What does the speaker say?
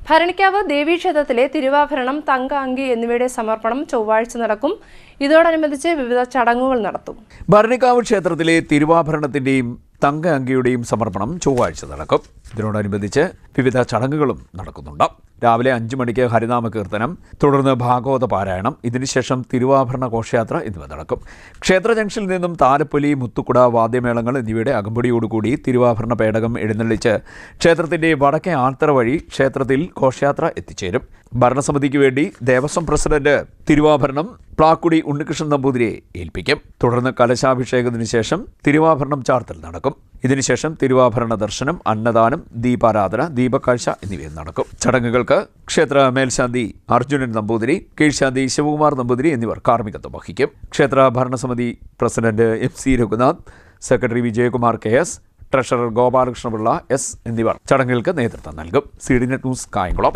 ഭരണിക്കാവ് ദേവീക്ഷേത്രത്തിലെ തിരുവാഭരണം, തങ്ക അങ്കി എന്നിവയുടെ സമർപ്പണം ചൊവ്വാഴ്ച നടക്കും. ഇതോടനുബന്ധിച്ച് വിവിധ ചടങ്ങുകൾ നടത്തും. ഭരണിക്കാവ് ക്ഷേത്രത്തിലെ തിരുവാഭരണത്തിന്റെയും തങ്ക അങ്കിയുടെയും സമർപ്പണം ചൊവ്വാഴ്ച നടക്കും. ഇതിനോടനുബന്ധിച്ച് വിവിധ ചടങ്ങുകളും നടക്കുന്നുണ്ട്. രാവിലെ 5 മണിക്ക് ഹരിനാമ കീർത്തനം, തുടർന്ന് ഭാഗവത പാരായണം, ഇതിനുശേഷം തിരുവാഭരണ ഘോഷയാത്ര എന്നിവ നടക്കും. ക്ഷേത്ര ജംഗ്ഷനിൽ നിന്നും താലപ്പൊലി, മുത്തുക്കുട, വാദ്യമേളങ്ങൾ എന്നിവയുടെ അകമ്പടിയോടുകൂടി തിരുവാഭരണ പേടകം എഴുന്നള്ളിച്ച് ക്ഷേത്രത്തിന്റെ വടക്കേ ആൽത്തറ വഴി ക്ഷേത്രത്തിൽ ഘോഷയാത്ര എത്തിച്ചേരും. ഭരണസമിതിക്ക് വേണ്ടി ദേവസ്വം പ്രസിഡന്റ് തിരുവാഭരണം പ്ലാക്കുടി ഉണ്ണികൃഷ്ണൻ നമ്പൂതിരിയെ ഏൽപ്പിക്കും. തുടർന്ന് കലശാഭിഷേകത്തിന് ശേഷം തിരുവാഭരണം ചാർത്തൽ നടക്കും. ഇതിനുശേഷം തിരുവാഭരണ ദർശനം, അന്നദാനം, ദീപാരാധന, ദീപക്കാഴ്ച എന്നിവയും നടക്കും. ചടങ്ങുകൾക്ക് ക്ഷേത്ര മേൽശാന്തി അർജുനൻ നമ്പൂതിരി, കീഴ്ശാന്തി ശിവകുമാർ നമ്പൂതിരി എന്നിവർ കാർമ്മികത്വം വഹിക്കും. ക്ഷേത്ര ഭരണസമിതി president MC Raghunath, secretary Vijayakumar KS, treasurer Gopalakrishna Pillai S എന്നിവർ ചടങ്ങുകൾക്ക് നേതൃത്വം നൽകും. CDNet news, Kayamkulam.